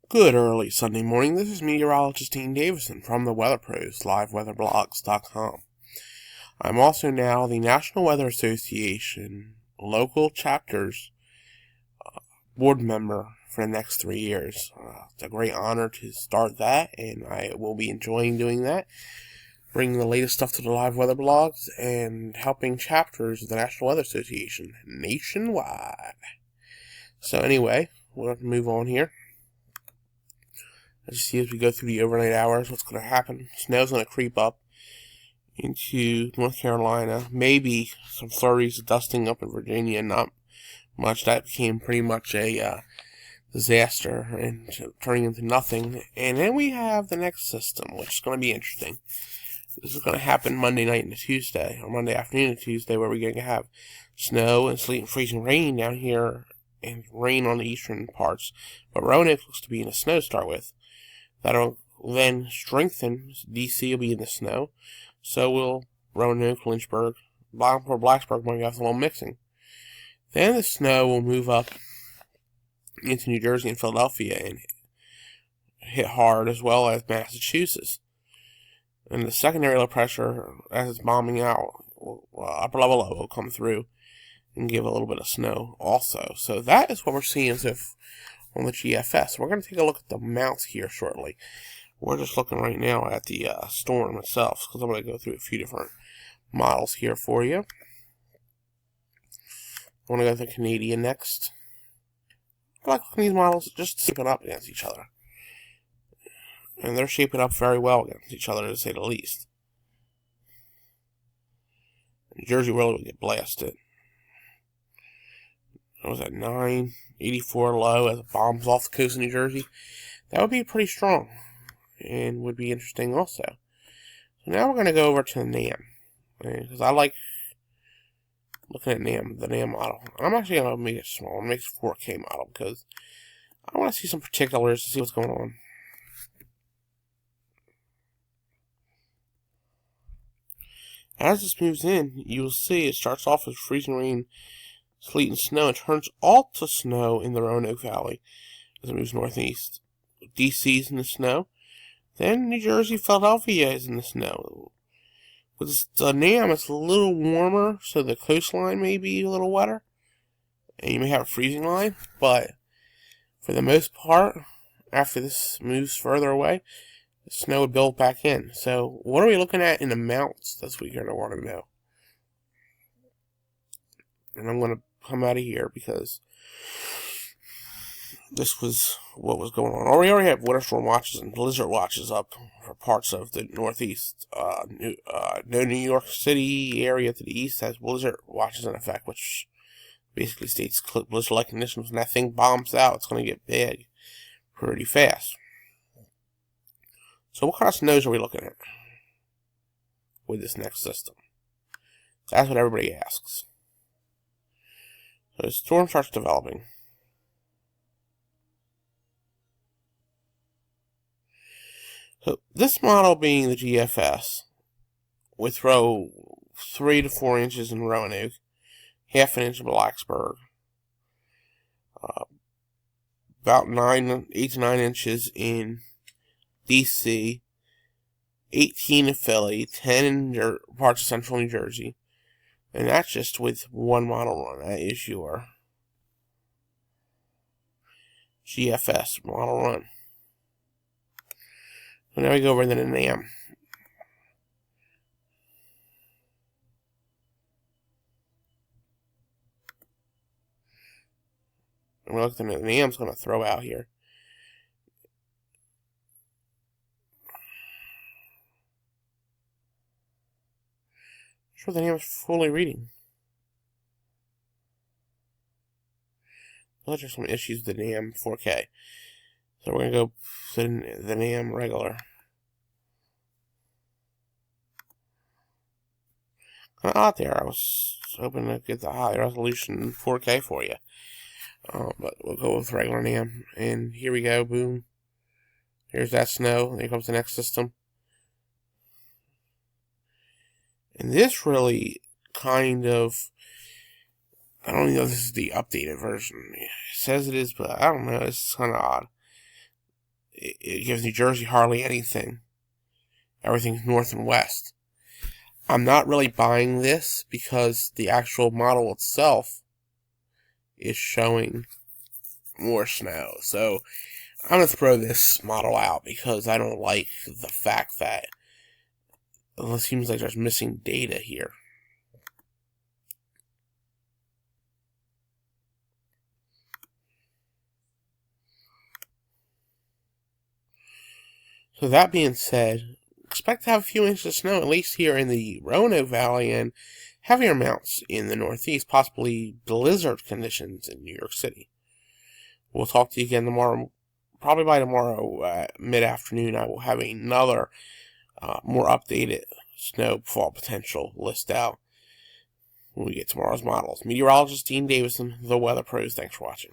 Good early Sunday morning. This is meteorologist Dean Davison from the Weather Pros, liveweatherblogs.com. I'm also now the National Weather Association local chapters board member for the next 3 years. It's a great honor to start that, and I will be enjoying doing that, bringing the latest stuff to the live weather blogs and helping chapters of the National Weather Association nationwide. So anyway, we'll have to move on here. As you see, as we go through the overnight hours, what's going to happen? Snow's going to creep up into North Carolina. Maybe some flurries of dusting up in Virginia. Not much. That became pretty much a disaster and turning into nothing. And then we have the next system, which is going to be interesting. This is going to happen Monday night into Tuesday, or Monday afternoon into Tuesday, where we're going to have snow and sleet and freezing rain down here, and rain on the eastern parts. But Roanoke looks to be in the snow to start with. That'll then strengthen. DC will be in the snow. So will Roanoke, Lynchburg, Blacksburg might have a little mixing. Then the snow will move up into New Jersey and Philadelphia and hit hard, as well as Massachusetts. And the secondary low pressure, as it's bombing out, upper level low will come through and give a little bit of snow also. So that is what we're seeing as if on the GFS. We're going to take a look at the mounts here shortly. We're just looking right now at the storm itself, because I'm going to go through a few different models here for you. I want to go to the Canadian next. I like looking at these models just shaping up against each other. And they're shaping up very well against each other, to say the least. New Jersey really would get blasted. What was that, 984 low as it bombs off the coast of New Jersey? That would be pretty strong and would be interesting also. So now we're going to go over to the NAM, because I like looking at NAM, the NAM model. I'm actually going to make it small. I'm going to make it a 4K model because I want to see some particulars to see what's going on. As this moves in, you will see it starts off as freezing rain, sleet, and snow, and turns all to snow in the Roanoke Valley as it moves northeast. DC's in the snow. Then New Jersey, Philadelphia is in the snow. With the NAM, it's a little warmer, so the coastline may be a little wetter, and you may have a freezing line, but for the most part, after this moves further away, the snow would build back in. So what are we looking at in the mounts? That's what you're going to want to know. And I'm going to come out of here because this was what was going on. We already have winter storm watches and blizzard watches up for parts of the northeast. No New York City area to the east has blizzard watches in effect, which basically states blizzard-like conditions. When that thing bombs out, it's going to get big pretty fast. So what kind of snows are we looking at with this next system? That's what everybody asks. So the storm starts developing. So this model being the GFS would throw 3 to 4 inches in Roanoke, half an inch in Blacksburg, about 8 to 9 inches in DC, 18 in Philly, 10 in parts of central New Jersey. And that's just with one model run. That is your GFS model run. So now we go over to the NAM. And we're looking at the NAM's going to throw out here. Sure, the NAM is fully reading. Those are some issues with the NAM 4K. So we're going to go to the NAM regular. Kind of out there. I was hoping to get the high resolution 4K for you. But we'll go with regular NAM. And here we go. Boom. Here's that snow. There comes the next system. And this really kind of, I don't know if this is the updated version. It says it is, but I don't know. It's kind of odd. it gives New Jersey hardly anything. Everything's north and west. I'm not really buying this because the actual model itself is showing more snow. So I'm going to throw this model out because I don't like the fact that it seems like there's missing data here. So that being said, expect to have a few inches of snow, at least here in the Roanoke Valley, and heavier amounts in the Northeast, possibly blizzard conditions in New York City. We'll talk to you again tomorrow. Probably by tomorrow, mid-afternoon, I will have another more updated snowfall potential list out when we get tomorrow's models. Meteorologist Dean Davison, The Weather Pros. Thanks for watching.